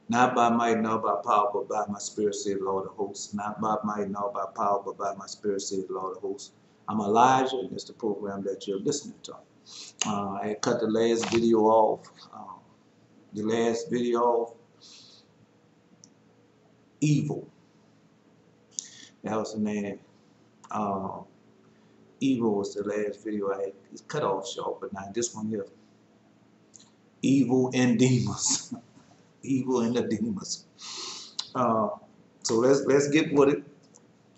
Not by might, nor by power, but by my spirit, said the Lord of hosts. Not by might, nor by power, but by my spirit, said the Lord of hosts. I'm Elijah, and it's the program that you're listening to. I cut the last video off. The last video off, Evil. That was the name. Uh, Evil was the last video I had. It's cut off short, but now this one here, Evil and Demons. Evil and the Demons. Uh, so let's get with it.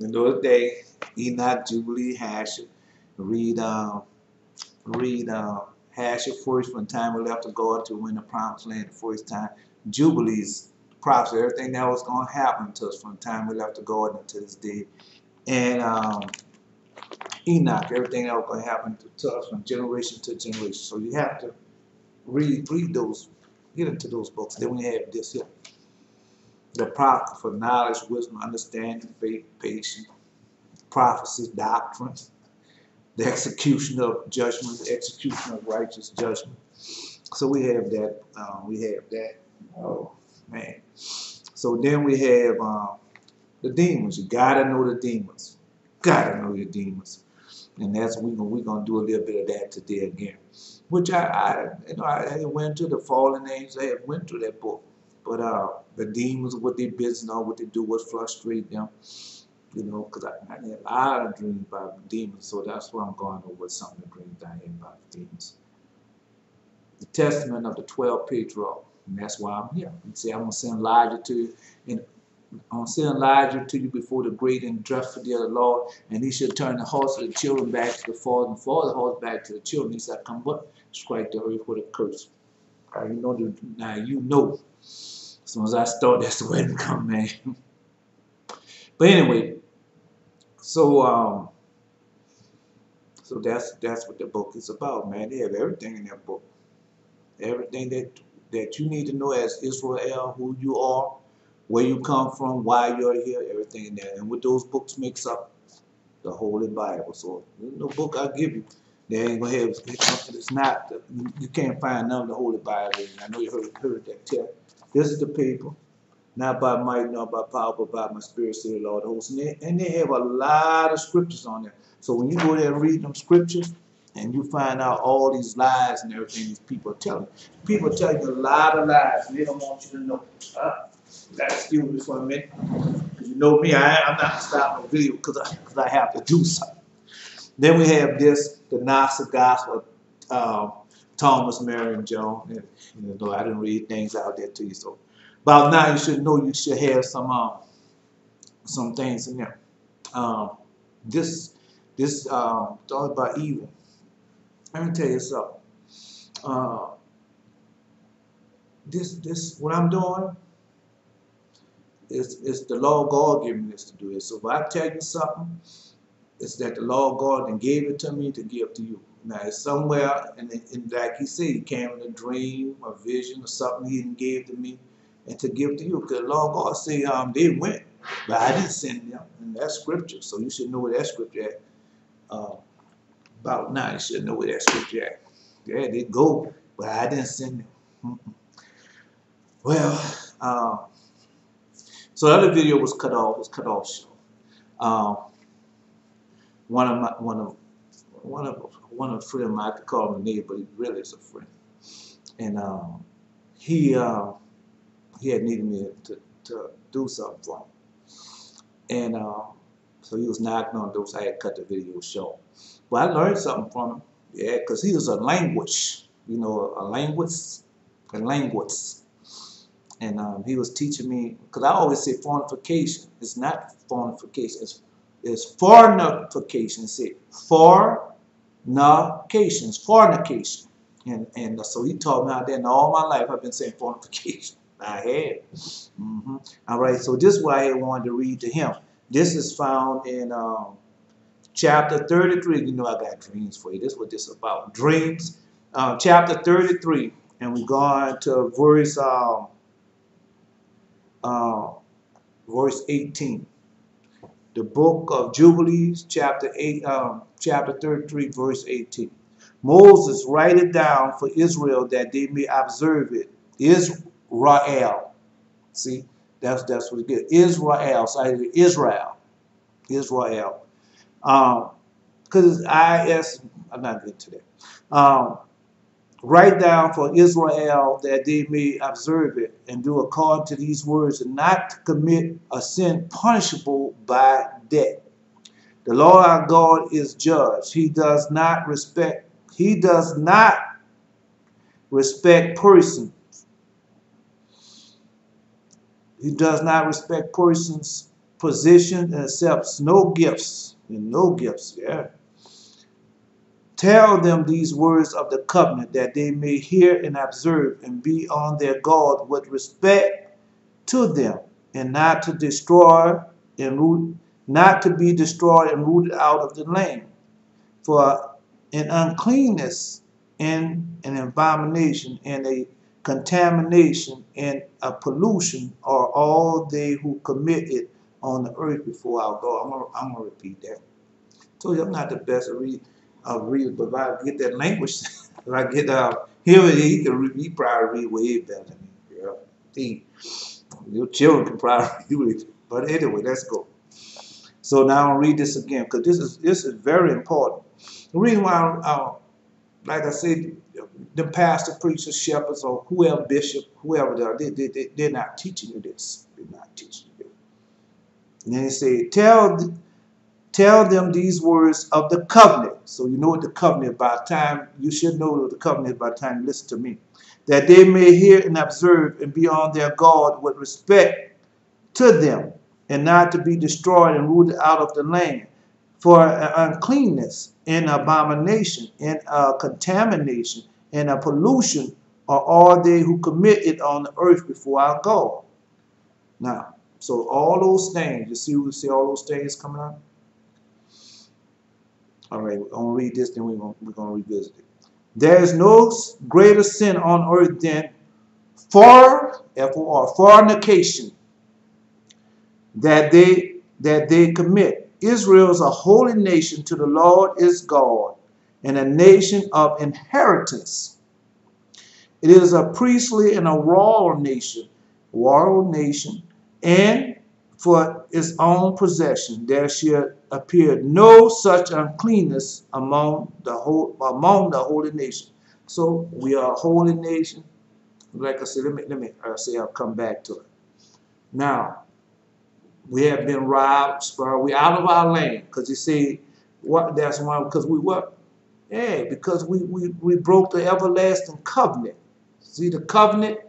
In those days, Enoch, Jubilee, Hasher. Read Hasher first from the time we left to God to win the promised land the first time. Jubilees, prophecy, everything that was going to happen to us from the time we left to God to this day. And Enoch, everything that was going to happen to us from generation to generation. So you have to read those, get into those books. Then we have this here. The prophet for knowledge, wisdom, understanding, faith, patience, prophecies, doctrines, the execution of judgment, the execution of righteous judgment. So we have that. Oh man. So then we have the demons. You gotta know the demons. Gotta know your demons, and that's we're gonna do a little bit of that today again. Which I went to the fallen angels. I have went through that book, but the demons, what they business on, what they do, what frustrate them. Because I had a lot of dreams about demons, so that's why I'm going over some of the dreams I had about demons. The testament of the 12 patriarchs, and that's why I'm here. You see, I'm going to send Elijah to you, and I'm going to send Elijah to you before the great and dreadful day of the Lord, and he shall turn the hearts of the children back to the fathers, and father the hearts back to the children. He said, come but strike the earth with a curse. Now you know, as soon as I start, that's the way to come, man. But anyway, so that's what the book is about, man. They have everything in that book. Everything that you need to know as Israel, who you are, where you come from, why you're here, everything in there. And what those books makes up the Holy Bible. So no book I give you, they ain't gonna have. It's not. You can't find none of the Holy Bible. I know you heard that tell. This is the paper. Not by might, not by power, but by my spirit, said the Lord of hosts. And they have a lot of scriptures on there. So when you go there and read them scriptures, and you find out all these lies and everything these people are telling you. People tell you a lot of lies, and they don't want you to know. Excuse me for a minute. You know me, I'm not going to stop my video because I have to do something. Then we have this, the Gnostic Gospel, Thomas, Mary, and John. And, I didn't read things out there to you, so. About now, you should know you should have some things in there. This talk about evil. Let me tell you something. This what I'm doing is the Lord God giving me this to do it. So if I tell you something, it's that the Lord God then gave it to me to give to you. Now it's somewhere, and like he said, he came in a dream, a vision, or something he gave to me. And to give to you, because the Lord God say they went, but I didn't send them. And that's scripture, so you should know where that scripture at. About now, you should know where that scripture at. Yeah, they go, but I didn't send them. Well, so the other video was cut off short. One of a friend of mine, I could call him a neighbor, but he really is a friend, and he had needed me to do something for him. And so he was knocking on doors. I had cut the video short. But I learned something from him. Yeah, because he was a language, a language. And he was teaching me, because I always say fornication. It's not fornication. It's fornication. It's fornication. And so he taught me out there, and all my life I've been saying fornication. I had. All right, so this is what I wanted to read to him. This is found in chapter 33. You know I got dreams for you. This is what this is about. Dreams. Chapter 33. And we go on to verse 18. The book of Jubilees, chapter 33, verse 18. Moses write it down for Israel that they may observe it. Israel. See, that's what it is. Israel. So I say Israel. Israel. Because I'm not getting to that. Write down for Israel that they may observe it and do according to these words, and not to commit a sin punishable by death. The Lord our God is judge. He does not respect persons. He does not respect persons' position and accepts no gifts. And no gifts, yeah. Tell them these words of the covenant, that they may hear and observe and be on their guard with respect to them, and not to destroy and root, not to be destroyed and rooted out of the land. For an uncleanness and an abomination and a contamination and a pollution are all they who commit it on the earth before our God. I'm gonna repeat that. So I'm not the best at reading, but if I get that language, if I get he probably read way better than me. Yeah. Your children can probably read it. But anyway, let's go. So now I'll read this again, because this is very important. The reason why like I said, the pastor, preachers, shepherds, or whoever, bishop, whoever they're not teaching you this. They're not teaching you this. And then he said, tell them these words of the covenant. So you know what the covenant is by the time, you should know what the covenant is by the time you listen to me. That they may hear and observe and be on their guard with respect to them, and not to be destroyed and rooted out of the land. For uncleanness and abomination and contamination and a pollution are all they who commit it on the earth before our God. Now, so all those things, you see all those things coming out? All right, we're going to read this, then we're going to revisit it. There is no greater sin on earth than fornication that they commit. Israel is a holy nation to the Lord is God, and a nation of inheritance. It is a priestly and a royal nation, and for its own possession there shall appear no such uncleanness among the holy nation. So we are a holy nation. Like I said, let me say I'll come back to it. Now, we have been robbed, spurred. We out of our land, because you see, what? That's why, because we what? Yeah, because we broke the everlasting covenant. See the covenant?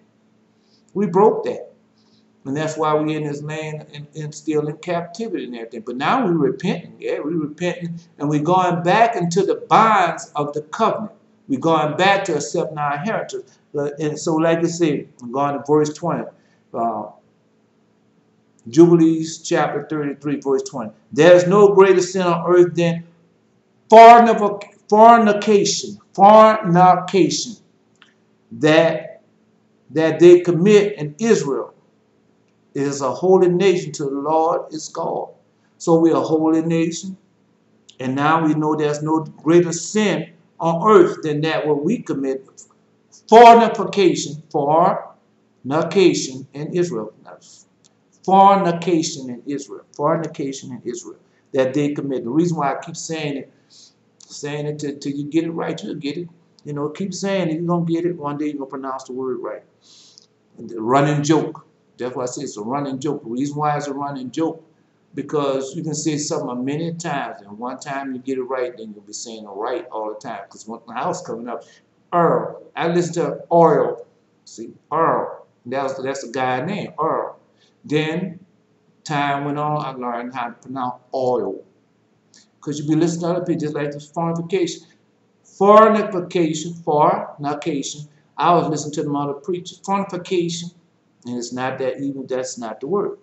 We broke that, and that's why we in this land and still in captivity and everything. But now we repenting. Yeah, we repenting, and we're going back into the bonds of the covenant. We're going back to accepting our inheritance. And so, like I said, I'm going to verse 20. Jubilees chapter 33, verse 20. There is no greater sin on earth than fornication that they commit in Israel. It is a holy nation to the Lord is God. So we are a holy nation, and now we know there's no greater sin on earth than that what we commit. Fornication in Israel. Fornication in Israel that they commit. The reason why I keep saying it till you get it right, you'll get it. You know, keep saying it, you're going to get it. One day you're going to pronounce the word right. And the running joke. That's why I say it's a running joke. The reason why it's a running joke, because you can say something many times, and one time you get it right, then you'll be saying it right all the time. Because when I was coming up, Earl, I listened to Earl. See, Earl. That's a guy named Earl. Then time went on, I learned how to pronounce oil. Because you be listening to other people just like this fornication. Fornication. I was listening to the other preachers. Fornication. And it's not that even, that's not the word.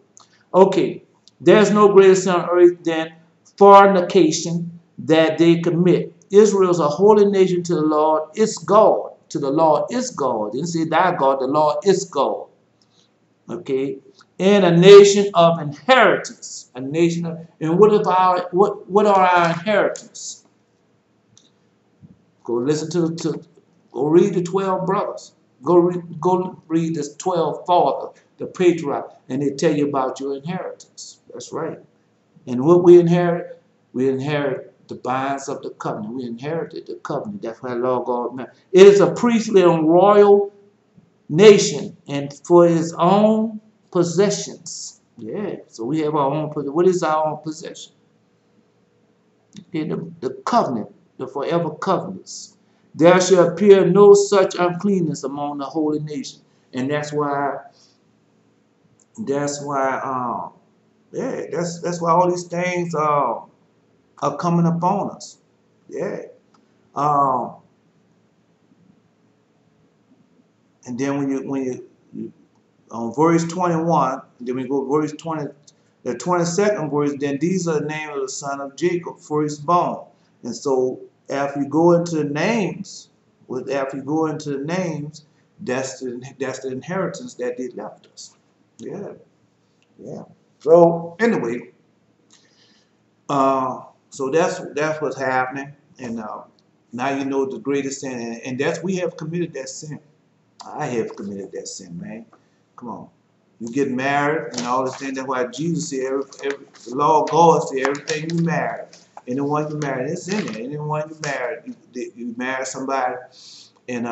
Okay. There's no greater sin on earth than fornication that they commit. Israel is a holy nation to the Lord, its God. To the Lord, its God. Didn't say thy God, the Lord, its God. Okay. And a nation of inheritance. A nation of, and what are our inheritance? Go listen go read the 12 brothers. Go read the 12 fathers. the patriarch, and they tell you about your inheritance. That's right. And what we inherit the bonds of the covenant. We inherited the covenant. That's why Lord God meant. It is a priestly and royal nation, and for his own possessions. Yeah, so we have our own possession. What is our own possession? Okay, the covenant, the forever covenants. There shall appear no such uncleanness among the holy nation. And that's why all these things are coming upon us. Yeah. Um, and then you on verse 21, then we go verse 20, the 22nd verse, then these are the names of the son of Jacob, firstborn. And so after you go into the names, that's the inheritance that they left us. Yeah, yeah. So anyway, so that's what's happening, and now you know the greatest sin, and that's we have committed that sin. I have committed that sin, man. Come on. You get married and all this thing. That's why Jesus said, the law of God said, everything you marry, anyone you marry, it's in there. Anyone you marry, you marry somebody, and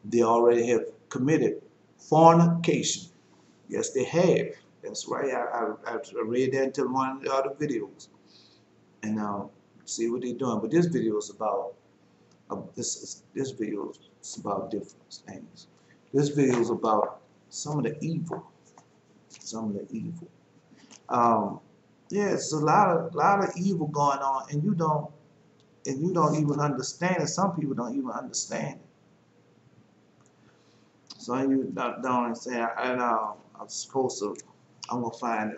they already have committed fornication. Yes, they have. That's right. I read that in one of the other videos, and see what they're doing. But this video is about this video is about different things. This video is about some of the evil. Yeah, it's a lot of evil going on, and you don't even understand it. Some people don't even understand it. Some of you don't understand. And I'm supposed to. I'm gonna find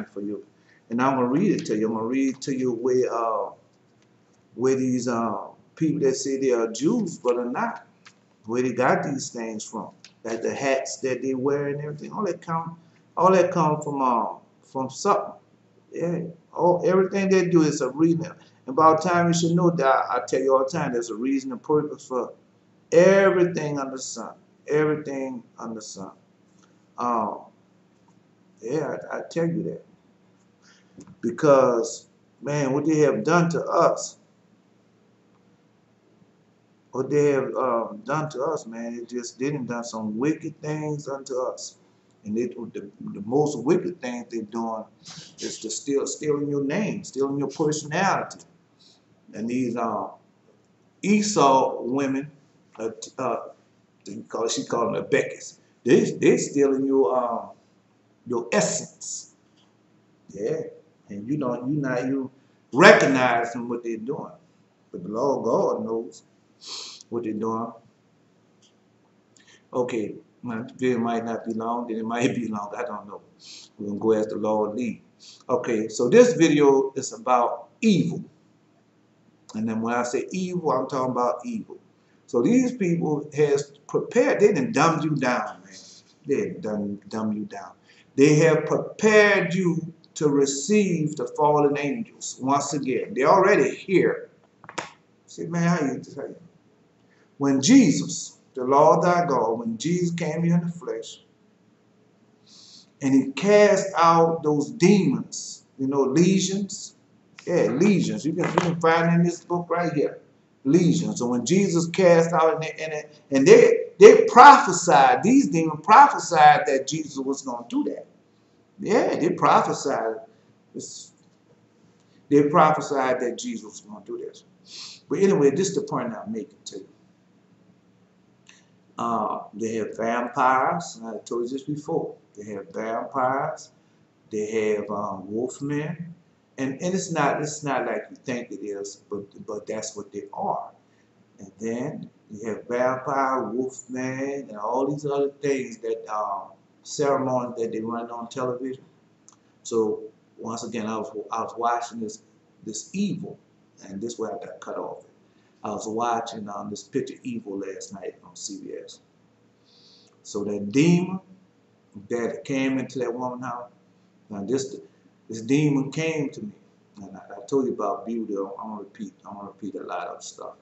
it for you, and I'm gonna read it to you. I'm gonna read to you where these people that say they are Jews but are not, where they got these things from, like the hats that they wear and everything. All that come from something. Yeah, everything they do is a reason. And by the time you should know that, I tell you all the time, there's a reason and purpose for everything under the sun. Everything under the sun. Yeah, I tell you that because man, what they have done to us. What they have done to us, man, it just didn't done some wicked things unto us. And the most wicked thing they're doing is to stealing your name, stealing your personality. And these Esau women, she called them the Beckys. They stealing your essence. Yeah, and you recognizing what they're doing, but the Lord God knows what they're doing. Okay, my video might not be long, then it might be long, I don't know. We're going to go as the Lord lead. Okay, so this video is about evil. And then when I say evil, I'm talking about evil. So these people has prepared, they done dumbed you down, man. They done dumbed you down. They have prepared you to receive the fallen angels once again. They're already here. See, man, how you tell you? When Jesus, the Lord thy God, when Jesus came here in the flesh, and he cast out those demons, legions. Yeah, legions. You can find it in this book right here. Legions. So when Jesus cast out, and they prophesied, these demons prophesied that Jesus was going to do that. Yeah, they prophesied. They prophesied that Jesus was going to do this. But anyway, this is the point I'm making to you. They have vampires. I told you this before. They have vampires. They have wolfmen, and it's not like you think it is, but that's what they are. And then you have vampire, wolfmen, and all these other things that ceremonies that they run on television. So once again, I was watching this evil, and this way I got cut off. I was watching this picture Evil last night on CBS. So that demon that came into that woman's house, now this demon came to me. And I told you about beauty. I'm gonna repeat a lot of stuff.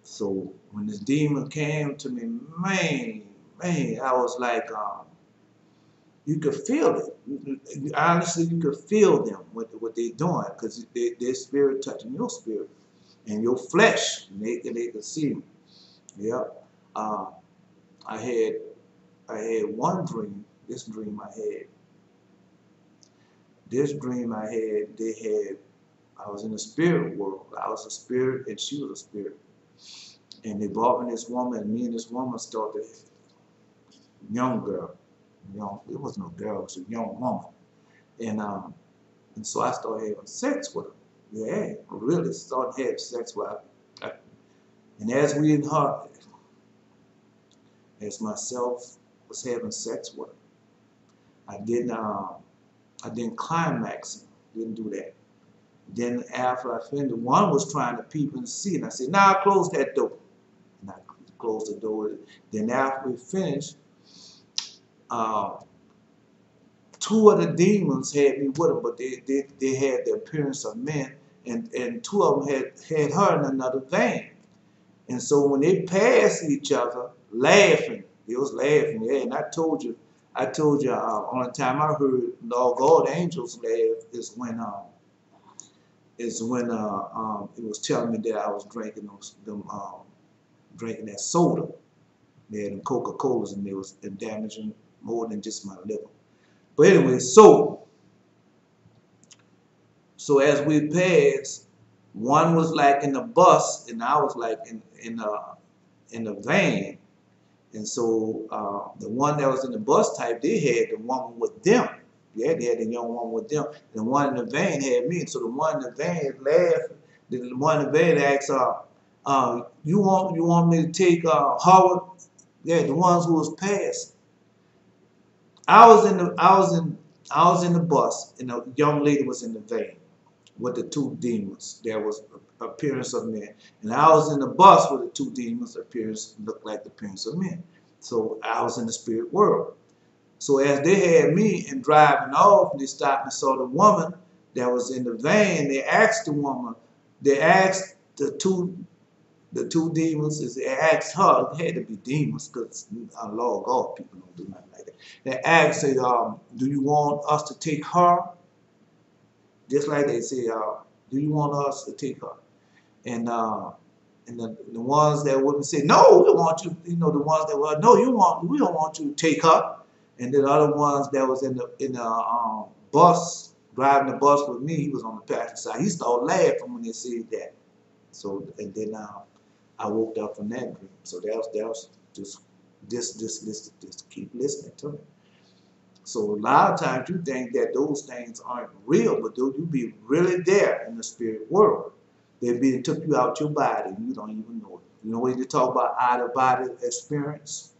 So when this demon came to me, man, I was like, You could feel it. Honestly, you could feel them what they're doing because their spirit touching your spirit and your flesh. And they could see you. Yep. Uh, I had I had one dream. This dream I had. This dream I had. They had. I was in the spirit world. I was a spirit and she was a spirit. And they brought me this woman, and me and this woman started. Young girl, young. It wasn't a girl. It was a young woman. And so I started having sex with her. Yeah, really started having sex with her. And as we in her, as myself was having sex with her, I didn't climax. Didn't do that. Then after I finished, one was trying to peep and see, and I said, "Now close that door." And I closed the door. Then after we finished, uh, two of the demons had me with them, but they had the appearance of men, and two of them had her in another vein. And so when they passed each other, laughing, they was laughing. Yeah, and I told you, only time I heard Lord God angels laugh is when it was telling me that I was drinking drinking that soda. They had Coca-Colas, and they was damaging more than just my liver. But anyway, so as we passed, one was like in the bus, and I was like in the van. And so the one that was in the bus type, they had the woman with them. Yeah, they had the young woman with them. And the one in the van had me. And so the one in the van laughed. The one in the van asked, you want me to take Howard? Yeah, the ones who was passing. I was in the bus, and the young lady was in the van with the two demons. There was appearance of men, and I was in the bus with the two demons. Appearance looked like the appearance of men. So I was in the spirit world. So as they had me and driving off, they stopped and saw the woman that was in the van. They asked the woman. They asked the two demons. They asked her. It had to be demons because Lord God, people don't do nothing like that. They asked, say, do you want us to take her? Just like they say, do you want us to take her? And the ones that wouldn't say, no, we want you. You know, the ones that were, no, we don't want you to take her. And then the other ones that was in the bus, driving the bus with me, he was on the passenger side. He started laughing when they said that. So and then I woke up from that dream. So that was just keep listening to me. So a lot of times you think that those things aren't real, but you be really there in the spirit world. They took you out your body and you don't even know it. You know when you talk about out-of-body experience?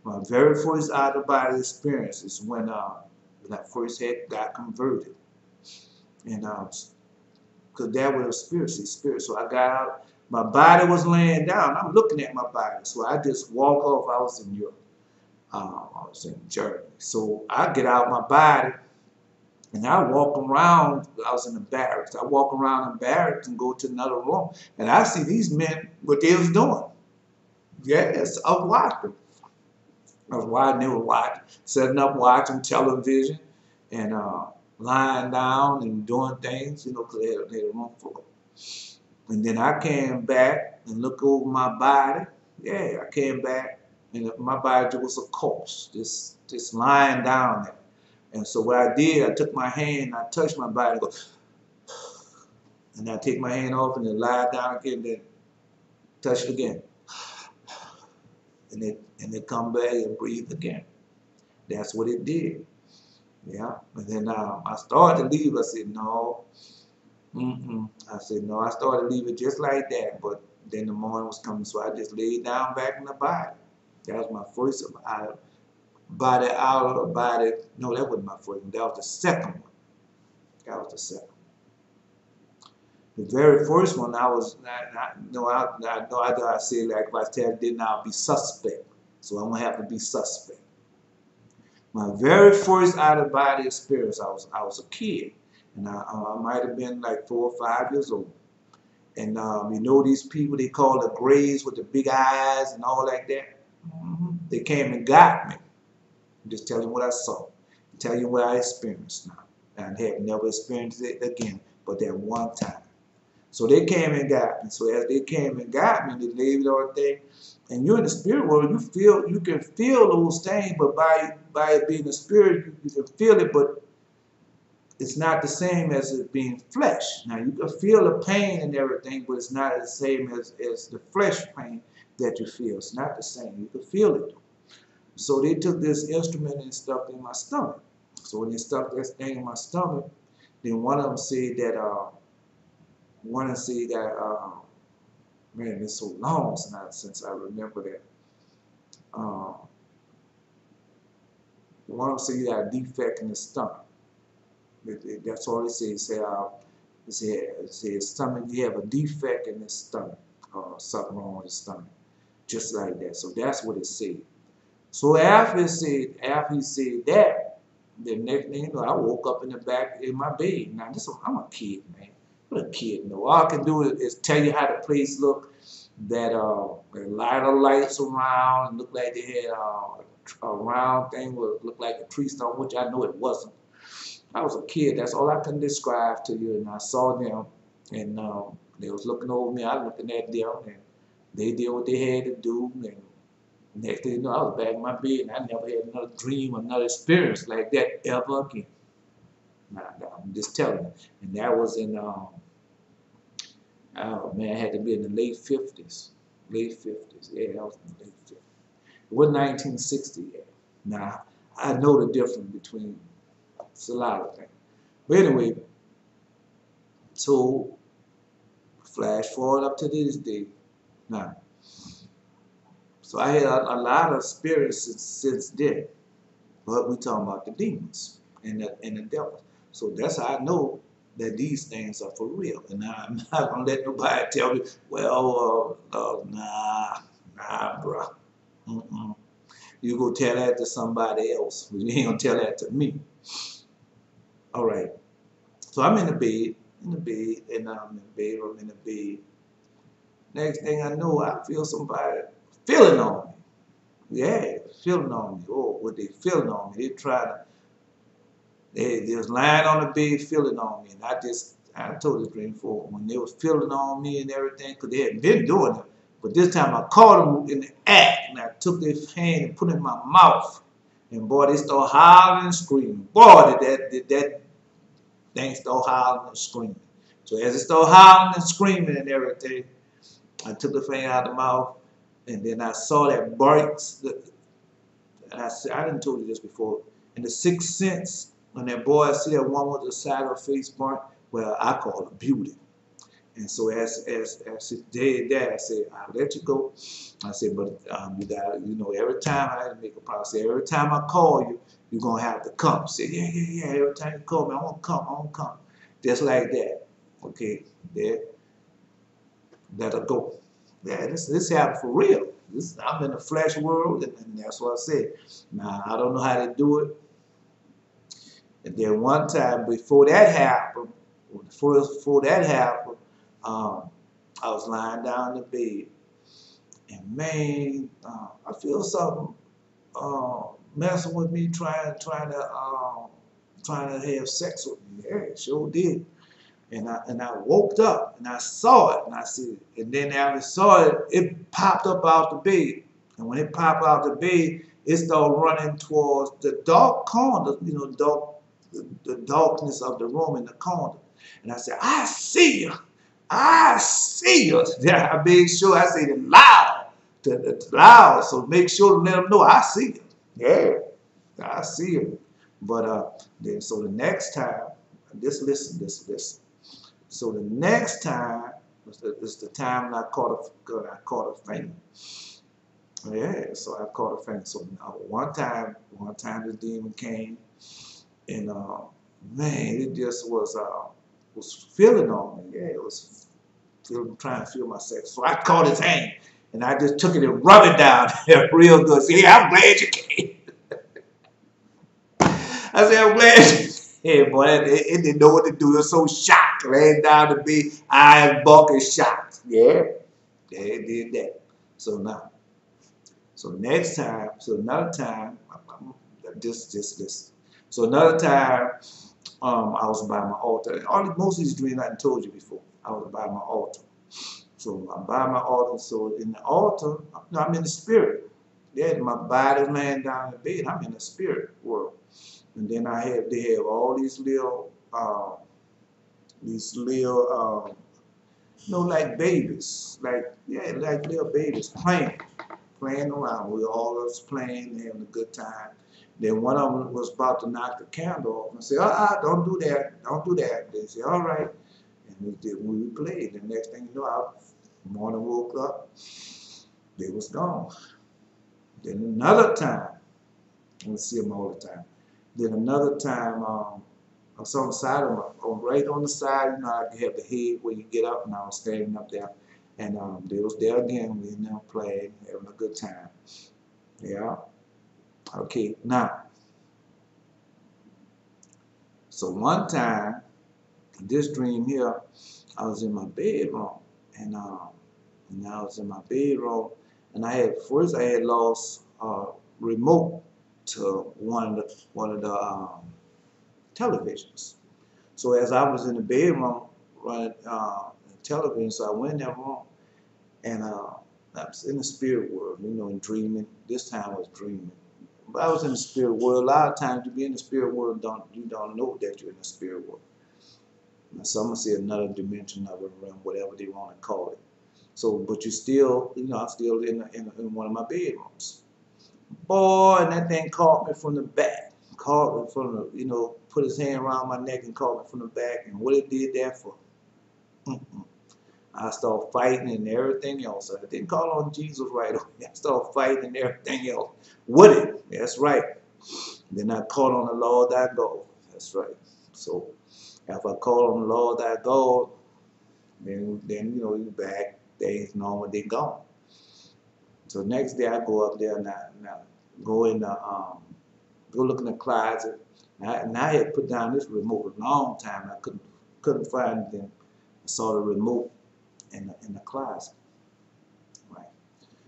My very first out-of-body experience is when I first got converted. And because that was a spirit. So I got out, my body was laying down. I'm looking at my body. So I just walk off. I was in Europe. I was in Germany. So I get out my body and I walk around. I was in the barracks. I walk around the barracks and go to another room. And I see these men, what they was doing. Yes, I was watching. They were watching, setting up, watching television and lying down and doing things, you know, because they had a room full. And then I came back and looked over my body. Yeah, I came back. And my body was a corpse, just lying down there. And so what I did, I took my hand, I touched my body, and go, and I take my hand off and then lie down again, then touch it again. And it come back and breathe again. That's what it did. Yeah. And then I started to leave. I said, no. I said, no. I started to leave it just like that. But then the morning was coming, so I just laid down back in the body. That was my first out of body. No, that wasn't my first one. That was the second one. That was the second. The very first one, I said, like if I tell then I'll be suspect. So I'm gonna have to be suspect. My very first out-of-body experience, I was a kid, and I might have been like 4 or 5 years old. And you know these people they call the Greys with the big eyes and all like that. They came and got me. I'm just telling you what I saw. I'm telling you what I experienced now. And I have never experienced it again, but that one time. So they came and got me. So as they came and got me, they laid it on thing. And you're in the spirit world, you can feel those things, but by it being the spirit, you can feel it, but it's not the same as it being flesh. Now you can feel the pain and everything, but it's not the same as the flesh pain that you feel. It's not the same. You can feel it. So they took this instrument and stuffed it in my stomach. So when they stuffed this thing in my stomach, then one of them said that man, it's so long since I remember that. One of them said you got a defect in the stomach. That's all it says. It says stomach, you have a defect in the stomach, something wrong with the stomach, just like that. So that's what it said. So after he said that, the next thing you know, I woke up in the back in my bed. Now I'm a kid, man. What a kid know. All I can do is tell you how the place looked. That a lot of lights around, looked like they had a round thing would look like a tree stump, which I know it wasn't. I was a kid. That's all I can describe to you. And I saw them, and they was looking over me. I was looking at them, and they did what they had to do. And next thing you know, I was back in my bed, and I never had another dream, another experience like that ever again. I'm just telling you. And that was in, oh man, it had to be in the late 50s. Late 50s. Yeah, that was in the late 50s. It was 1960 yet. Now, I know the difference between it's a lot of things. But anyway, so flash forward up to this day. Now, so I had a lot of experiences since then. But we talking about the demons and the devil. So that's how I know that these things are for real. And I'm not gonna let nobody tell me, well, nah, bro. You go tell that to somebody else, but you ain't gonna tell that to me. All right. So I'm in the bed, and I'm in the bedroom, in the bed. Next thing I know, I feel somebody feeling on me. Yeah, feeling on me. Oh, what they feeling on me? They was lying on the bed feeling on me. And I told this dream before, when they was feeling on me and everything, because they hadn't been doing it. But this time I caught them in the act, and I took their hand and put it in my mouth. And boy, they started howling and screaming. Boy, did that thing start howling and screaming. So as it started howling and screaming and everything, I took the thing out of the mouth, and then I saw that barks. And I didn't told you this before. In the sixth sense, when that boy see that woman with the side of her face burnt, well, I call her beauty. And so as she did that, I said, I'll let you go. I said, but you got, every time I had to make a promise. I said, every time I call you, you're gonna have to come. I said, yeah. Every time you call me, I won't come. Just like that. Okay, there. Let her go. Yeah, this happened for real. I'm in the flesh world, and that's what I said. Now, I don't know how to do it. And then one time before that happened, I was lying down in the bed, and man, I feel something messing with me, trying to have sex with me. Yeah, it sure did. And I woke up and I saw it, and I said, and then after I saw it, it popped up out the bed. And when it popped out the bed, it started running towards the dark corner, the darkness of the room in the corner. And I said, I see you. I see you. Yeah, I made sure I said it loud, so make sure to let them know I see you. Yeah, I see you. But then so the next time, just listen. So the next time is the time I caught a faint. Yeah, so I caught a faint. So one time the demon came, and man, it just was feeling on me. Yeah, it was trying to feel my sex. So I caught his hand, and I just took it and rubbed it down real good. See, I'm glad you came. I said, I'm glad you came, boy. It didn't know what to do. It was so shocked, laying down to be eyes bucking shocked. Yeah, it did that. So now, so next time, so another time, This. So another time, I was by my altar. Most of these dreams I told you before. I was by my altar. So I'm by my altar. So in the altar, I'm in the spirit. Yeah, my body's laying down in the bed. I'm in the spirit world. And then they have all these little, like babies, like little babies playing around. We all us playing, having a good time. Then one of them was about to knock the candle off and say, don't do that, don't do that. They say, all right. And we did when we played. The next thing you know, morning woke up, they was gone. Then another time, I see them all the time. Then another time, I was on the side of right on the side, I have the head where you get up, and I was standing up there. And they was there again, we now playing, having a good time. Yeah. Okay, now, so one time, this dream here, I was in my bedroom, and I was in my bedroom, and I had lost remote to one of the televisions. So as I was in the bedroom running television, so I went in that room, and I was in the spirit world, and dreaming. This time I was dreaming. But I was in the spirit world. A lot of times you be in the spirit world, you don't know that you're in the spirit world. Now, some will say another dimension, another realm, whatever they want to call it. So, but you still, I'm still in one of my bedrooms. Boy, and that thing caught me from the back. Caught me from the, put his hand around my neck and caught me from the back. And what it did that for? I started fighting and everything else. I didn't call on Jesus right away. I started fighting and everything else with it. That's right. Then I called on the Lord thy God. That's right. So after I called on the Lord thy God, then you back, things normal, they gone. So next day I go up there and I go in the go look in the closet. And I had put down this remote a long time. I couldn't find anything. I saw the remote in the closet. Right.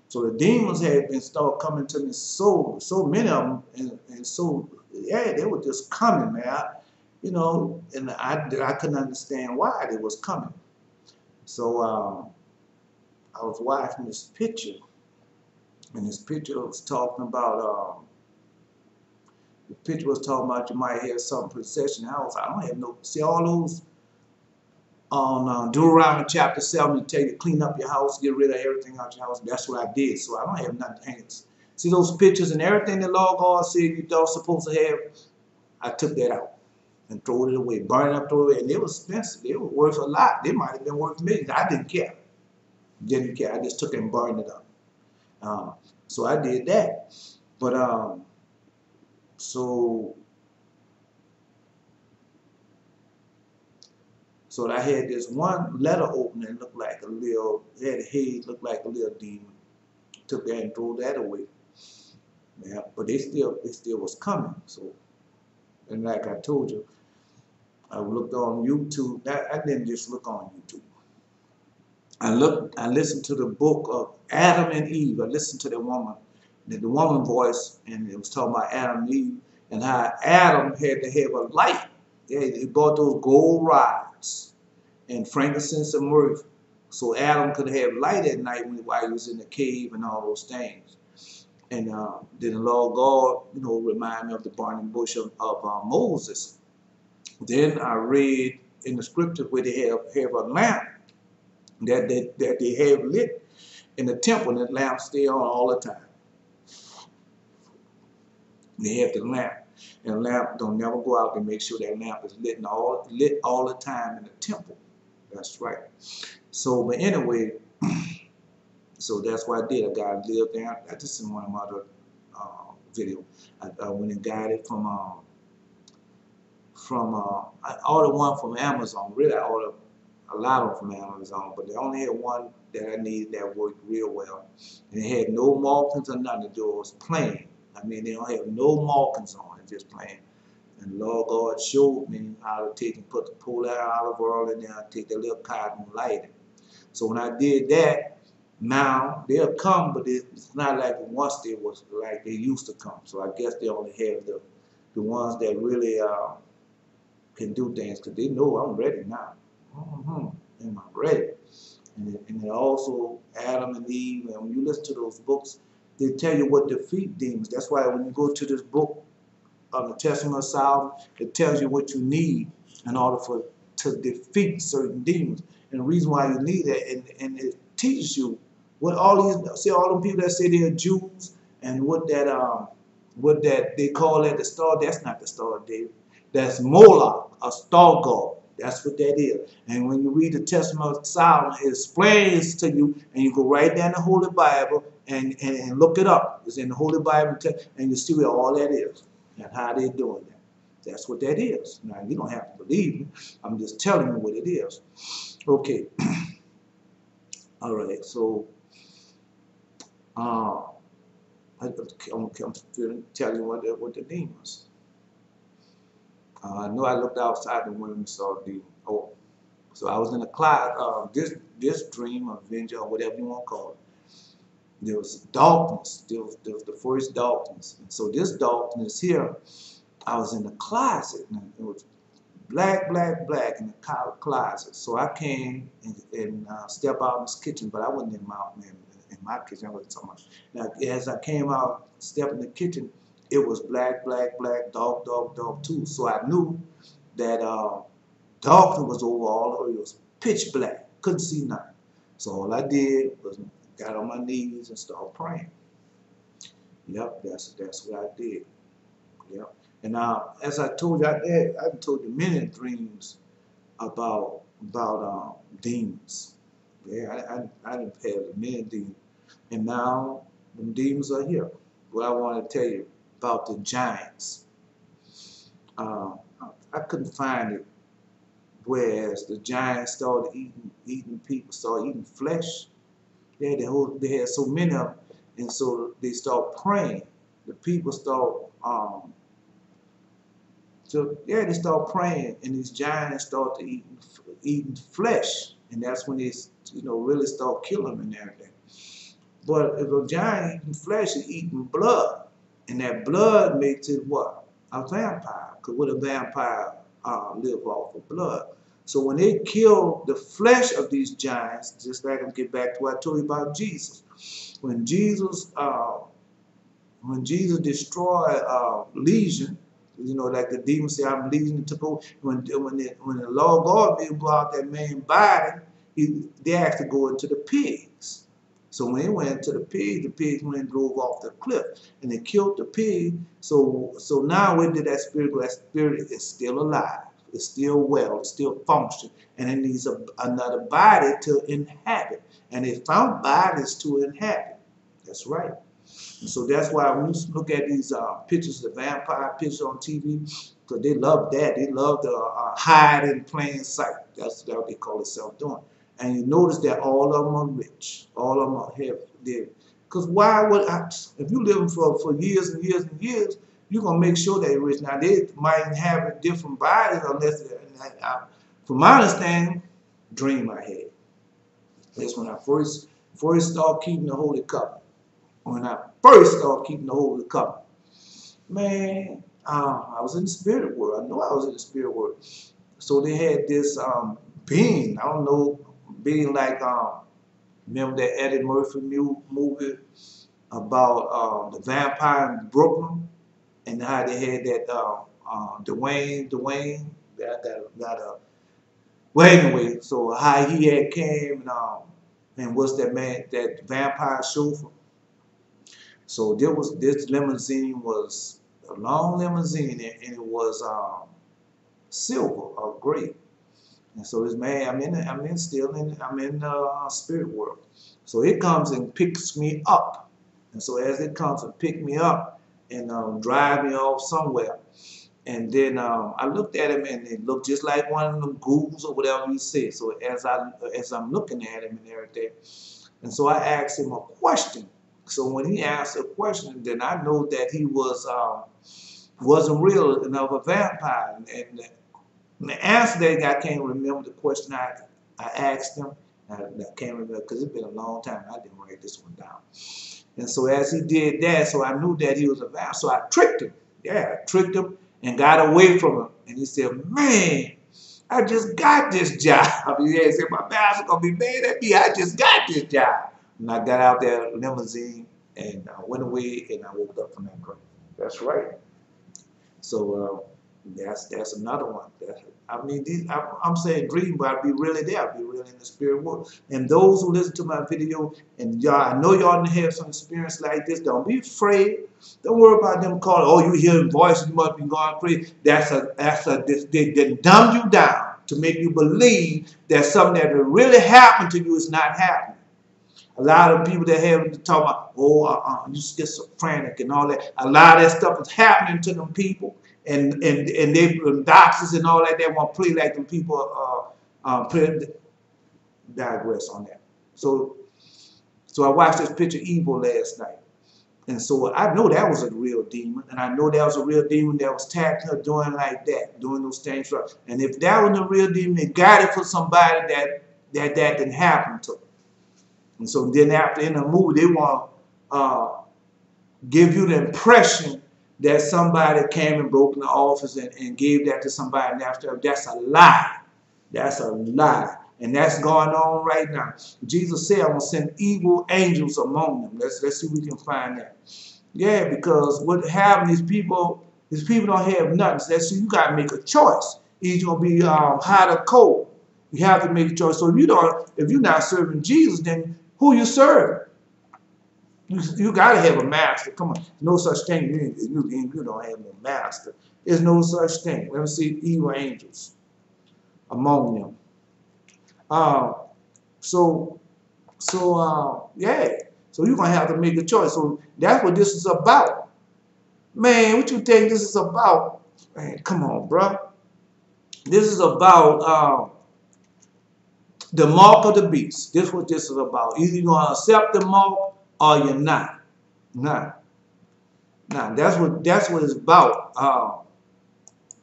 So the demons had been started coming to me so many of them, and so yeah, they were just coming, man. And I couldn't understand why they was coming. So I was watching this picture, and this picture was talking about you might have some possession house. I don't have no, see all those on Deuteronomy chapter 7, it tell you to clean up your house, get rid of everything out your house. That's what I did. So I don't have nothing hanging. See those pictures and everything the Lord God said you don't supposed to have? I took that out and threw it away, burned it up, threw it away. And it was expensive. It was worth a lot. They might have been worth millions. I didn't care. Didn't care. I just took it and burned it up. So I did that. But so I had this one letter opening, looked like a little, had a head, looked like a little demon. Took that and threw that away. Yeah, but they still was coming. So, and like I told you, I looked on YouTube. I didn't just look on YouTube. I listened to the book of Adam and Eve. I listened to the woman voice, and it was talking about Adam and Eve and how Adam had to have a light. Yeah, he bought those gold rods and frankincense and myrrh, so Adam could have light at night while he was in the cave and all those things. And then the Lord God, remind me of the burning bush of Moses. Then I read in the scriptures where they have a lamp that they have lit in the temple, and the lamp stay on all the time. They have the lamp, and the lamp don't never go out. They make sure that lamp is lit all the time in the temple. That's right. So, but anyway, so that's what I did. I got to live there. I just in one of my other videos. I went and got it from I ordered one from Amazon. Really, I ordered a lot of them from Amazon, but they only had one that I needed that worked real well. And it had no markings or nothing. It was plain. I mean, they don't have no markings on it, just plain. And Lord God showed me how to take and pull that olive oil in there, take that little cotton and light it. So when I did that, Now they'll come, but it's not like once they was like they used to come. So I guess they only have the ones that really can do things because they know I'm ready now. Am I ready? And then also Adam and Eve. And when you listen to those books, they tell you what defeat demons. That's why when you go to this book on the Testament of Solomon, it tells you what you need in order to defeat certain demons. And the reason why you need that, and it teaches you what all them people that say they're Jews and what that they call that the star. That's not the Star of David. That's Moloch, a star god. That's what that is. And when you read the Testament of Solomon, it explains to you, and you go right down the Holy Bible and look it up. It's in the Holy Bible, and you see what all that is and how they're doing that. That's what that is. Now, you don't have to believe me. I'm just telling you what it is. Okay. All right. So, I'm tell you what the demons. I know I looked outside the window and saw the demon. Oh, so I was in a cloud. This dream or vision or whatever you want to call it. There was darkness. There was the first darkness. And so this darkness here, I was in the closet. And it was black in the closet. So I came and stepped out in this kitchen, but I wasn't in my kitchen. I wasn't talking about. Now, as I came out, stepped in the kitchen, it was black, dark too. So I knew that darkness was over all over. It was pitch black. Couldn't see nothing. So all I did was got on my knees and started praying. Yep, that's what I did. Yep. And now, as I told you, I've told you many dreams about demons. Yeah, I didn't have many demons. And now, the demons are here. What I want to tell you about the giants. I couldn't find it. Whereas the giants started eating people, started eating flesh. They had so many of them, and so they start praying. The people start they start praying, and these giants start to eating flesh, and that's when they really start killing them and everything. But if a giant eating flesh is eating blood, and that blood makes it what? A vampire. Because what a vampire live off of blood. So when they kill the flesh of these giants, just like I'm get back to what I told you about Jesus. When Jesus destroyed Legion, like the demons say, I'm Legion to go. When the Lord God brought that man's body, they asked to go into the pigs. So when they went into the pigs went and drove off the cliff, and they killed the pig. So now where did that spirit go? That spirit is still alive. It's still well. It's still functioning, and it needs another body to inhabit. And they found bodies to inhabit. That's right. And so that's why when you look at these pictures, the vampire pictures on TV, because they love that. They love to hide in plain sight. That's what they call themselves doing. And you notice that all of them are rich. All of them are have. Because why would if you live for years and years and years, you're going to make sure they're rich. Now, they might have different bodies unless, from my understanding, dream I had. That's when I first started keeping the Holy Covenant. When I first started keeping the Holy Covenant, man, I was in the spirit world. I know I was in the spirit world. So they had this being, I don't know, being like, remember that Eddie Murphy movie about the vampire in Brooklyn? And how they had that Dwayne, well anyway, so how he had came and was that man, that vampire chauffeur. So this limousine was a long limousine, and it was silver or gray. And so this man, I'm in the spirit world. So it comes and picks me up. And so as it comes and pick me up and drive me off somewhere, and then I looked at him, and it looked just like one of them ghouls or whatever you say. So as I'm looking at him and everything, and so I asked him a question. So when he asked a question, then I know that he wasn't real enough a vampire. And the answer that I can't remember the question I asked him, I can't remember because it's been a long time. I didn't write this one down. And so as he did that, so I knew that he was a vampire. So I tricked him. Yeah, I tricked him and got away from him. And he said, man, I just got this job. He said, my master gonna be mad at me. I just got this job. And I got out there limousine and I went away and I woke up from that dream. That's right. So that's another one. I mean, I'm saying dream, but I'd be really there. I'd be really in the spirit world. And those who listen to my video, and y'all, I know y'all have some experience like this. Don't be afraid. Don't worry about them calling. Oh, you hearing voices, you must be going crazy. They dumb you down to make you believe that something that really happened to you is not happening. A lot of people that have talk about, oh, you schizophrenic and all that. A lot of that stuff is happening to them people, and they doctors and all that. They want to play like them people. Digress on that. So I watched this picture Evil last night, and so I know that was a real demon, and I know that was a real demon that was tapping her doing like that, doing those things. And if that was a real demon, it got it for somebody that didn't happen to. And so then after in the movie, they want to give you the impression that somebody came and broke in the office and gave that to somebody. And after that's a lie. That's a lie. And that's going on right now. Jesus said, I'm going to send evil angels among them. Let's see if we can find that. Yeah, because what happened is people don't have nothing. So you got to make a choice. Either going to be hot or cold. You have to make a choice. So if you're not serving Jesus, then who you serve? You got to have a master. Come on. No such thing. You don't have no master. There's no such thing. Let me see evil angels among them. Yeah. So you're going to have to make a choice. So that's what this is about. Man, what you think this is about? Man, come on, bro. This is about the mark of the beast. This is what this is about. Either you're going to accept the mark or you're not. Nah, that's what it's about.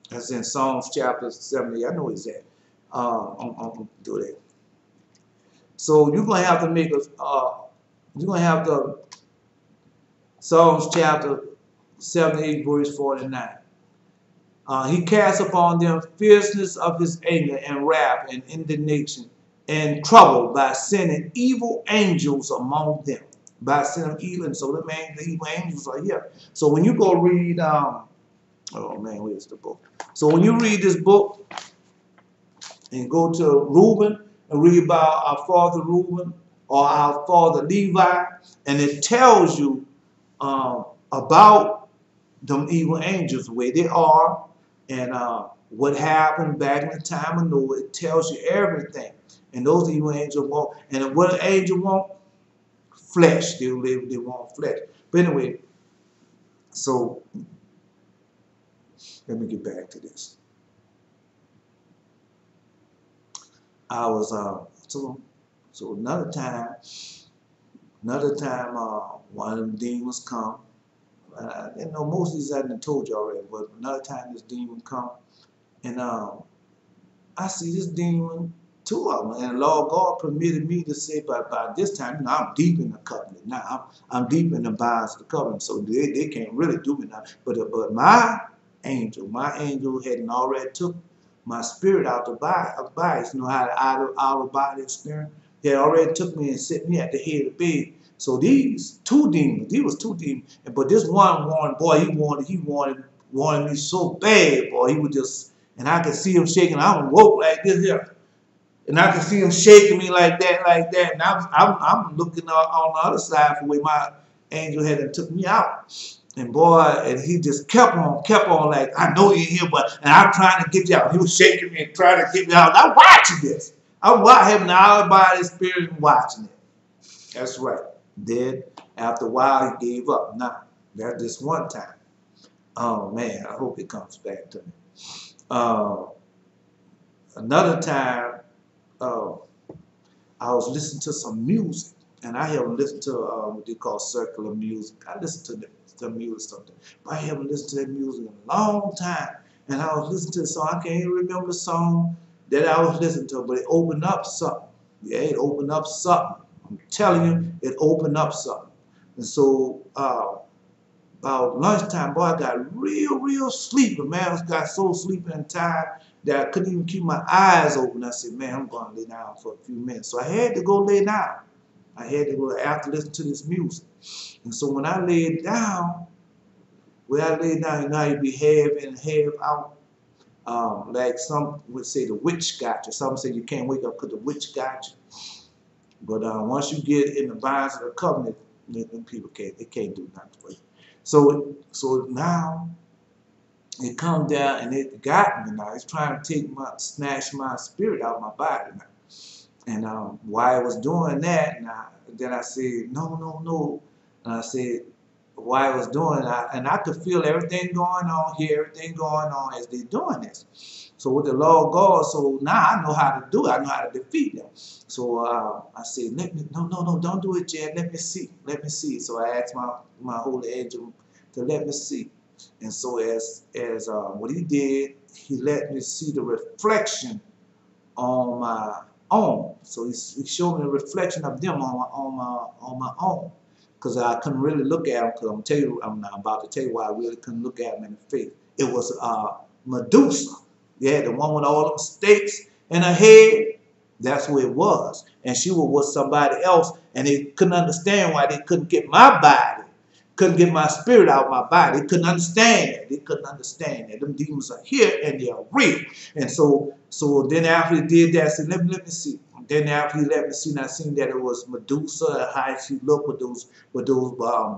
That's in Psalms chapter 70. I know it's that. I'm gonna do that. So you're gonna have to make Psalms chapter 78 verse 49. He casts upon them fierceness of his anger and wrath and indignation and trouble by sending evil angels among them. By sending evil, and so the evil angels are here. So when you go read, oh man, where's the book? So when you read this book and go to Reuben and read about our father Reuben or our father Levi, and it tells you about them evil angels, where they are, and what happened back in the time of Noah. It tells you everything. And those evil angels want, and what an angel want? Flesh. They want flesh. But anyway, so let me get back to this. I was so another time one of them demons come. You know, most of these I done told you already, but another time this demon come, and I see this demon, two of them, and the Lord God permitted me to say by this time, you know, I'm deep in the covenant now. I'm deep in the bonds of the covenant, so they can't really do me now. But my angel hadn't already took my spirit out the body. You know how the outer body experience. He had already took me and set me at the head of the bed. So these two demons, but this one he wanted me so bad, boy. He would just, and I could see him shaking. I woke like this here, and I could see him shaking me like that. And I'm looking on the other side for where my angel had took me out. And boy, and he just kept on like, I know you're here, and I'm trying to get you out. He was shaking me and trying to get me out. I'm watching this. I'm having the outer body spirit and watching it. That's right. Then after a while he gave up. Now, that's this one time. Oh man, I hope it comes back to me. Another time, I was listening to some music, and I haven't listened to what they call secular music. I listen to some music sometimes, but I haven't listened to that music in a long time. And I was listening to the song. I can't even remember the song that I was listening to, but it opened up something. Yeah, it opened up something. I'm telling you, it opened up something. And so about lunchtime, boy, I got real sleepy, man. I got so sleepy and tired that I couldn't even keep my eyes open. I said, man, I'm going to lay down for a few minutes. So I had to go lay down. I had to go after listening to this music. And so when I laid down, where I laid down, you know how you be half in, half out. Like some would say the witch got you. Some say you can't wake up because the witch got you. But once you get in the binds of the covenant, then people can't do nothing for you. So now it come down and it got me now. It's trying to snatch my spirit out of my body now. And while I was doing that, then I said, no. And I said, while I was doing it, and I could feel everything going on here, everything going on as they're doing this. So with the Lord God, so now I know how to do it. I know how to defeat them. So I said, no, don't do it, Jed. Let me see. So I asked my holy angel to let me see. And so as what he did, he let me see the reflection on my own. So he showed me the reflection of them on my own. Because I couldn't really look at them, because I'm about to tell you why I really couldn't look at them in the face. It was Medusa. Yeah, the one with all them stakes in her head. That's who it was. And she was with somebody else, and they couldn't understand why they couldn't get my body, couldn't get my spirit out of my body. They couldn't understand that. They couldn't understand that. Them demons are here, and they are real. And so then after he did that, I said, let me see. Then after he let me see, and I seen that it was Medusa, how she looked with those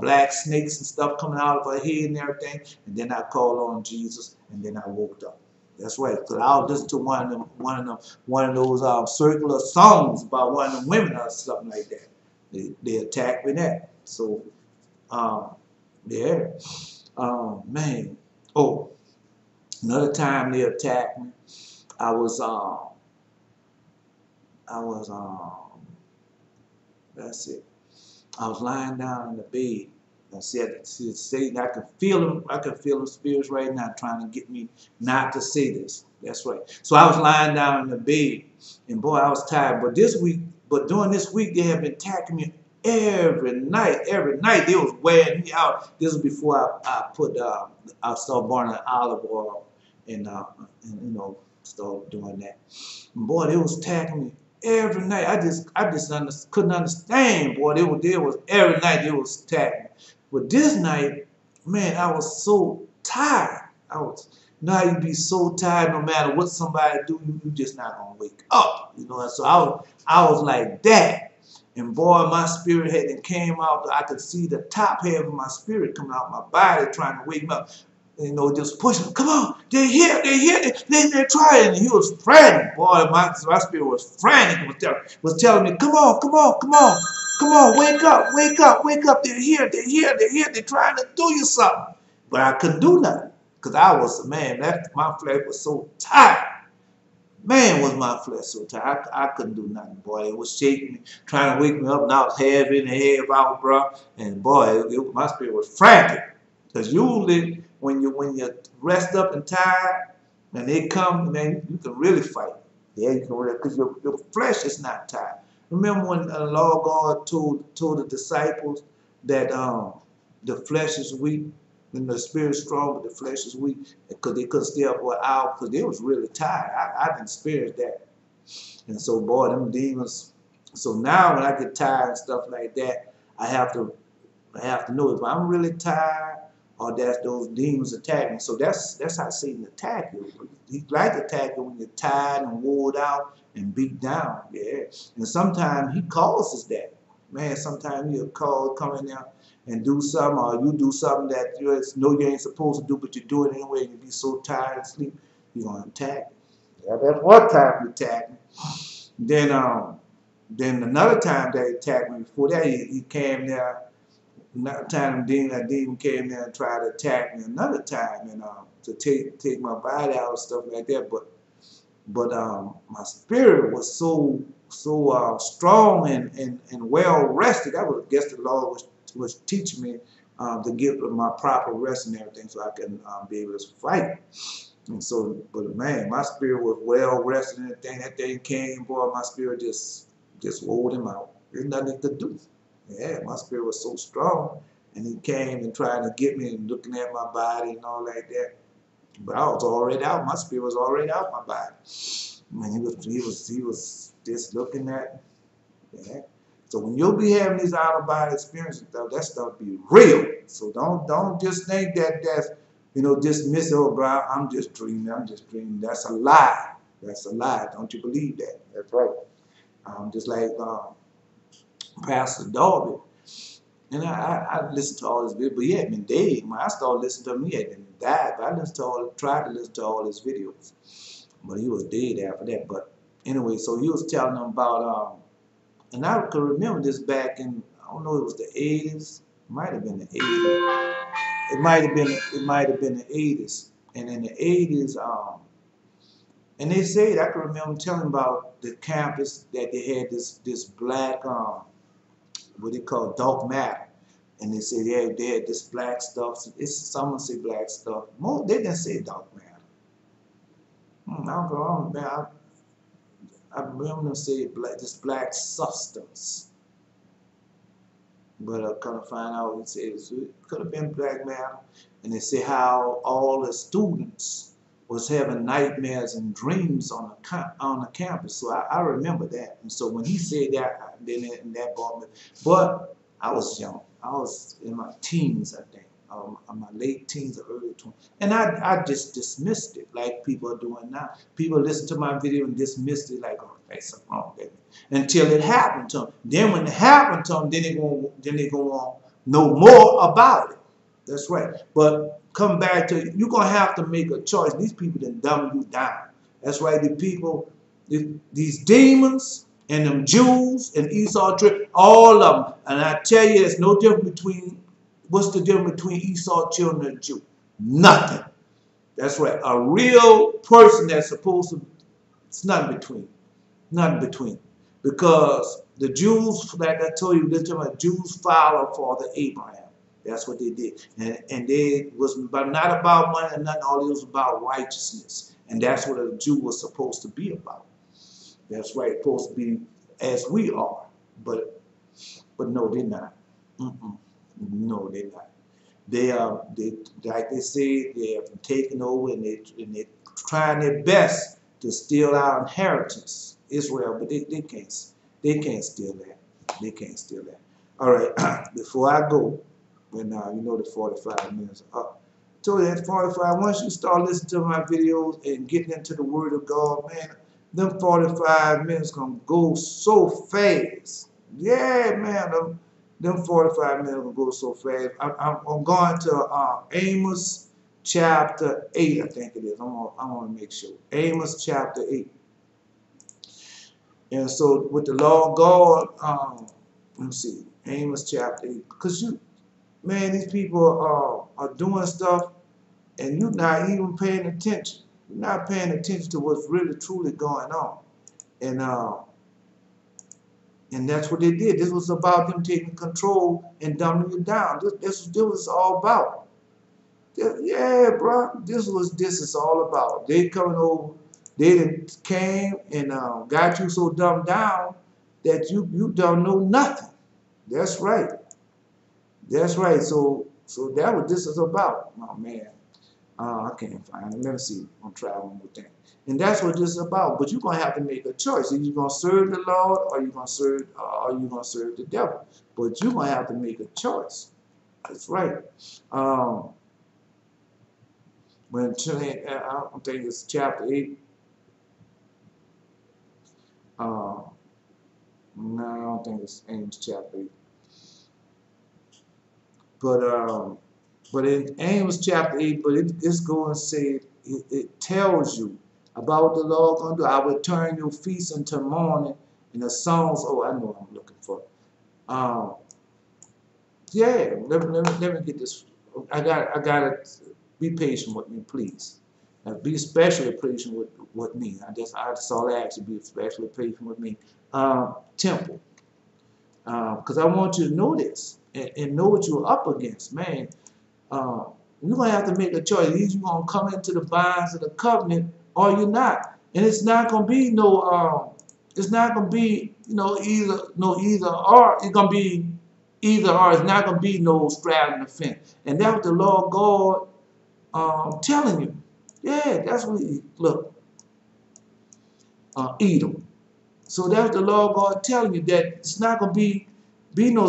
black snakes and stuff coming out of her head and everything. And then I called on Jesus, and then I woke up. That's right, because I was listening to one of those circular songs about one of them women or something like that. They attacked me that. So yeah, man. Oh, another time they attacked me. I was that's it. I was lying down in the bed. I said, Satan, I can feel them spirits right now trying to get me not to say this. That's right. So I was lying down in the bed, and boy, I was tired. But during this week, they have been attacking me every night. Every night, they was wearing me out. This was before I started burning olive oil and started doing that. And boy, they was attacking me every night. I just couldn't understand, boy. They was every night they was attacking. But this night, man, I was so tired. Now you be so tired no matter what somebody do, you just not gonna wake up. So I was like that. And boy, my spirit had came out. I could see the top half of my spirit coming out of my body trying to wake me up. Just pushing, come on, they're here, they're trying. And he was frantic, boy, my spirit was frantic, was telling me, come on, wake up, they're here, they're trying to do you something. But I couldn't do nothing, because my flesh was so tired. Man, was my flesh so tired. I couldn't do nothing, boy. It was shaking me, trying to wake me up, and I was half in and half out, bro. And boy, my spirit was frantic. Because usually, when you rest up and tired, and they come, man, you can really fight. Yeah, you can really, because your flesh is not tired. Remember when the Lord God told the disciples that the flesh is weak, and the spirit's strong, but the flesh is weak, because they couldn't stay up for an hour because they was really tired. I didn't experience that. And so, boy, them demons. So now when I get tired and stuff like that, I have to know if I'm really tired or that's those demons attacking. So that's how Satan attack you. He like to attack you when you're tired and worn out and beat down. Yeah. And sometimes he causes that. Man, sometimes he'll come in there and do something, or you do something that you know you ain't supposed to do, but you do it anyway, and you be so tired and sleep, you're gonna attack. Yeah, that's one time he attacked me. Then another time that he attacked me. Before that, he came there. Another time, that demon came there and tried to attack me. Another time, and to take my body out and stuff like that. But my spirit was so strong and well rested. I guess the Lord was teaching me to get my proper rest and everything, so I can be able to fight. And so, but man, my spirit was well rested and everything. That thing came, boy, my spirit just Just rolled him out. There's nothing he could do. Yeah, my spirit was so strong. And he came and tried to get me and looking at my body and all like that. But I was already out. My spirit was already out my body. And he was just looking at me. Yeah. So when you'll be having these out of body experiences, that stuff be real. So don't just think that that's, you know, dismiss it. Oh, bro, I'm just dreaming. I'm just dreaming. That's a lie. That's a lie. Don't you believe that? That's right. Just like Pastor Darby. And I listened to all his videos, but he had been dead. When I started listening to him, he had been died. But tried to listen to all his videos. But he was dead after that. But anyway, so he was telling them about, and I could remember this back in, I don't know, it was the 80s. It might have been the 80s. It might have been the 80s. And in the 80s, and they said, I can remember telling about the campus that they had this black, what they call dark matter. And they said, yeah, they had this black stuff. Someone say black stuff. They didn't say dark matter. I remember them say this black substance. But I kind of find out it says it could have been black matter. And they say how all the students was having nightmares and dreams on the campus. So I remember that. And so when he said that, then that brought me. But I was young. I was in my teens, I think. My late teens or early 20s. And I just dismissed it like people are doing now. People listen to my video and dismiss it like, oh, there's something wrong with it. Until it happened to them. Then when it happened to them, then they go on know more about it. That's right. But come back to, you're going to have to make a choice. These people done dumb you down. That's right. The people, these demons and them Jews and Esau, all of them. And I tell you, there's no difference between, what's the difference between Esau children and a Jew? Nothing. That's right. A real person that's supposed to, it's nothing between. Nothing between. Because the Jews, like I told you, the Jews followed Father Abraham. That's what they did. And they was not about money and nothing. All it was about righteousness. And that's what a Jew was supposed to be about. That's right. Supposed to be as we are. But no, they're not. No, they're not. They like they say, they have taken over and they're trying their best to steal our inheritance, Israel, but they can't steal that. They can't steal that. All right, before I go, when you know the 45 minutes are up. So that 45, once you start listening to my videos and getting into the Word of God, man, them 45 minutes gonna go so fast. Yeah, man, them 45 minutes gonna go so fast. I'm going to Amos chapter 8, I think it is. I want to make sure. Amos chapter 8. And so with the law of God, let me see, Amos chapter 8. Because man, these people are doing stuff and you're not even paying attention. You're not paying attention to what's really truly going on. And that's what they did. This was about them taking control and dumbing you down. This was all about. Yeah, bro. This is all about. They coming over. They came and got you so dumbed down that you don't know nothing. That's right. That's right. So that what this is about. Oh man, I can't find it. Let me see. I'm trying one more thing. And that's what this is about. But you're gonna have to make a choice. Either you're gonna serve the Lord, or you're gonna serve, the devil. But you're gonna have to make a choice. That's right. When I don't think it's chapter 8. No, I don't think it's Amos chapter 8. But in Amos chapter 8, but it's going to say, it tells you about what the Lord going to do. I will turn your feast into mourning and the songs. Oh, I know what I'm looking for. Yeah, let me get this. I gotta be patient with me, please. Now, be especially patient with me. That's all I ask you, be especially patient with me. Temple. Because I want you to know this and know what you're up against, man. You're going to have to make a choice. Either you're going to come into the bonds of the covenant or you're not. And it's not going to be no It's not gonna be, either or. It's gonna be either or. It's not gonna be no straddling the fence. And that's what the Lord God telling you. Yeah, that's what look, Edom. So that's the Lord God telling you that it's not gonna be no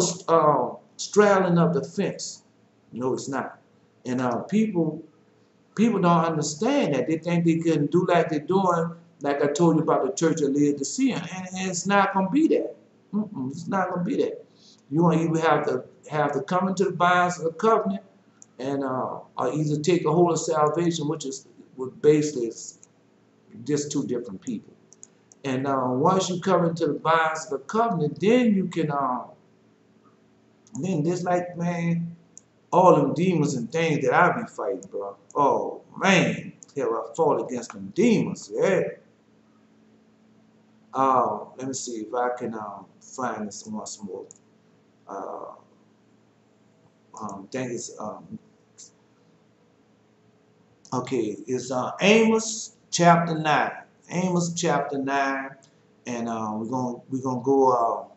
straddling of the fence. No, it's not. And people don't understand that. They think they can do like they're doing, like I told you about the church of Laodicea, and it's not gonna be that. It's not gonna be that. You want to either have to come into the bonds of the covenant, and or either take a hold of salvation, which basically is just two different people. And once you come into the bonds of the covenant, then you can then just like, man, all them demons and things that I be fighting, bro. Oh man, hell, I fought against them demons. Yeah. Let me see if I can find this once more. Think it's okay. It's Amos chapter 9. Amos chapter 9, and we're gonna go.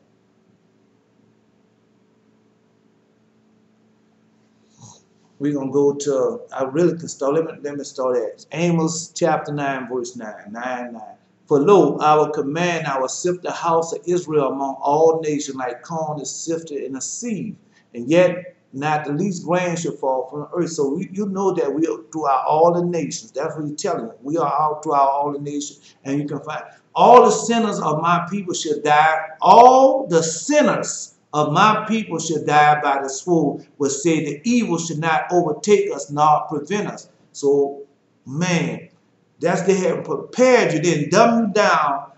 We're gonna go to. I really can start. Let me start at Amos chapter 9, verse 9. 9. For lo, I will command, I will sift the house of Israel among all nations, like corn is sifted in a sieve, and yet not the least grain shall fall from the earth. So you know that we are throughout all the nations. That's what he's telling you. We are out throughout all the nations, and you can find all the sinners of my people shall die. All the sinners of my people shall die by the sword, which say the evil should not overtake us nor prevent us. So, man, that's they have prepared you, then dumb you down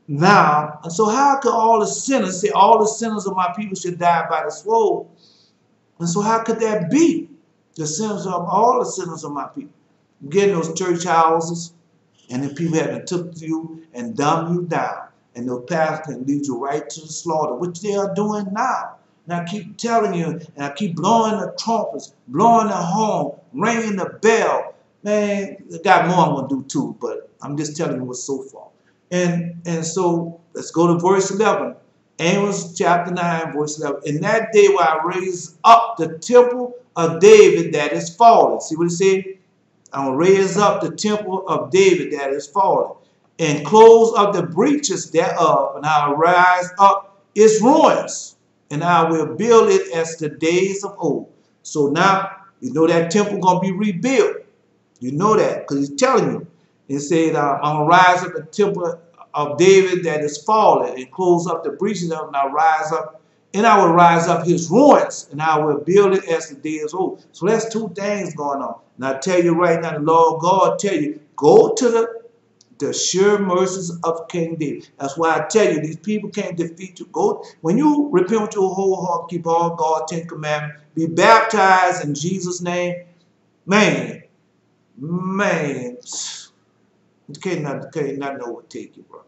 now. And so how could all the sinners say all the sinners of my people should die by the sword? And so how could that be? The sinners of all the sinners of my people. You get in those church houses, and then people have took you and dumb you down. And those pastors can lead you right to the slaughter, which they are doing now. And I keep telling you, and I keep blowing the trumpets, blowing the horn, ringing the bell. Man, I got more I'm going to do too, but I'm just telling you what's so far. And so let's go to verse 11. Amos chapter 9, verse 11. In that day will I raise up the temple of David that is fallen. See what it said? I will raise up the temple of David that is fallen, and close up the breaches thereof, and I will rise up its ruins, and I will build it as the days of old. So now, you know that temple going to be rebuilt. You know that, because he's telling you. He said, I'm going to rise up the temple of David that is fallen, and close up the breaches of it, and I will rise up his ruins, and I will build it as the days of old. So that's two things going on. And I tell you right now, the Lord God tell you, go to the sure mercies of King David. That's why I tell you, these people can't defeat you. Go when you repent with your whole heart, keep all God's 10 commandments, be baptized in Jesus' name. Man, you can't not overtake you, bro.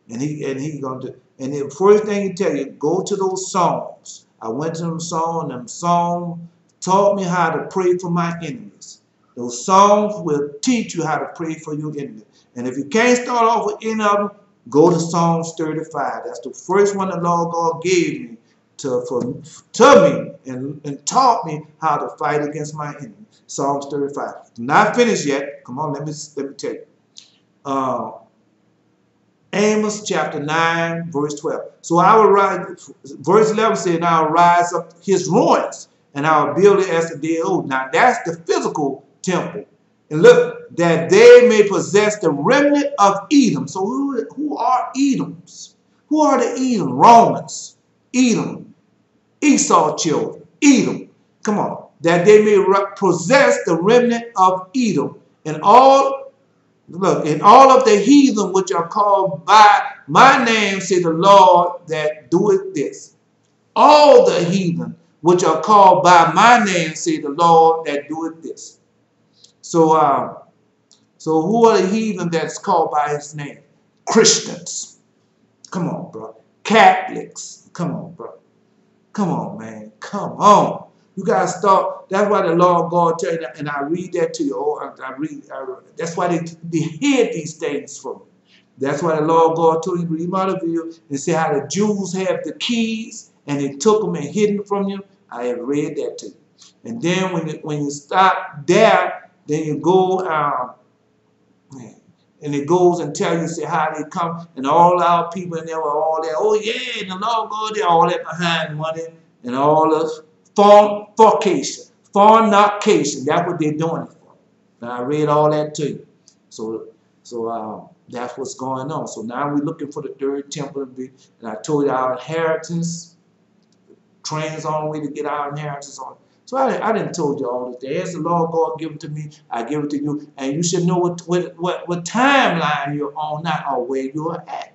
And he gonna do. And the first thing he tell you, go to those Psalms. I went to them Psalms taught me how to pray for my enemies. Those Psalms will teach you how to pray for your enemies. And if you can't start off with any of them, go to Psalms 35. That's the first one the Lord God gave me to me and taught me how to fight against my enemy. Psalms 35. Not finished yet. Come on, let me tell you. Amos chapter 9, verse 12. So I will rise, verse 11 says, and I will rise up his ruins, and I will build it as the day of old. Now that's the physical temple. And look, that they may possess the remnant of Edom. So who are Edoms? Who are the Edom? Romans. Edom. Esau children. Edom. Come on. That they may possess the remnant of Edom. And all of the heathen which are called by my name, say the Lord that doeth this. All the heathen which are called by my name, say the Lord that doeth this. So, so who are the heathen that's called by his name? Christians. Come on, bro. Catholics. Come on, bro. Come on, man. Come on. You got to start. That's why the Lord God tell you, and I read that to you. That's why they hid these things from you. That's why the Lord God told you to read my other video and see how the Jews have the keys and they took them and hid them from you. I have read that to you. And then when you stop there, then you go and it goes and tell you, say how they come, and all our people in there were all there. Oh yeah, and the Lord go there, all that behind money and all this fornication. That's what they're doing it for. And I read all that to you. So that's what's going on. So now we're looking for the third temple, and I told you our inheritance. Trains on the way to get our inheritance on. So I didn't told you all this. As the Lord God give it to me, I give it to you, and you should know what timeline you're on, not or where you're at,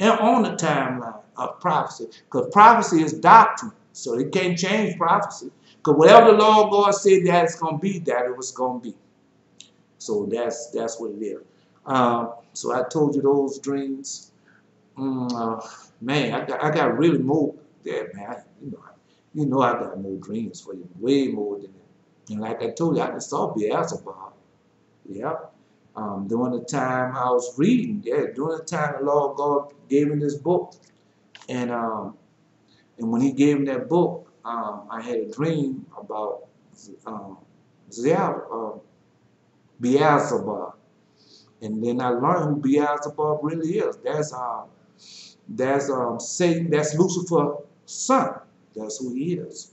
and on the timeline of prophecy, because prophecy is doctrine, so it can't change prophecy. Because whatever the Lord God said that it's gonna be, that it was gonna be. So that's what it is. So I told you those dreams. Man, I got really moved there, man. You know I got more dreams for you, way more than that. And like I told you, I just saw Beelzebub. Yeah. During the time I was reading, during the time the Lord God gave me this book, and when He gave me that book, I had a dream about Beelzebub, and then I learned who Beelzebub really is. That's Satan. That's Lucifer's son. That's who he is.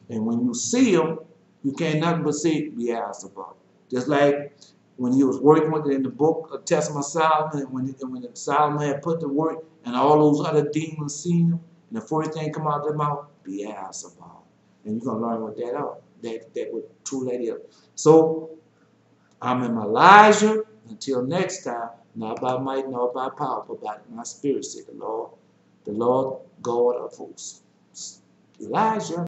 And when you see him, you can't nothing but say Beelzebub. Just like when he was working with it in the book of Testament of Solomon, and when Solomon had put to work, and all those other demons seen him, and the first thing come out of their mouth, Beelzebub. And you're gonna learn what that what true that is. So I'm in Elijah. Until next time, not by might, nor by power, but by my spirit, said the Lord God of hosts. Elijah.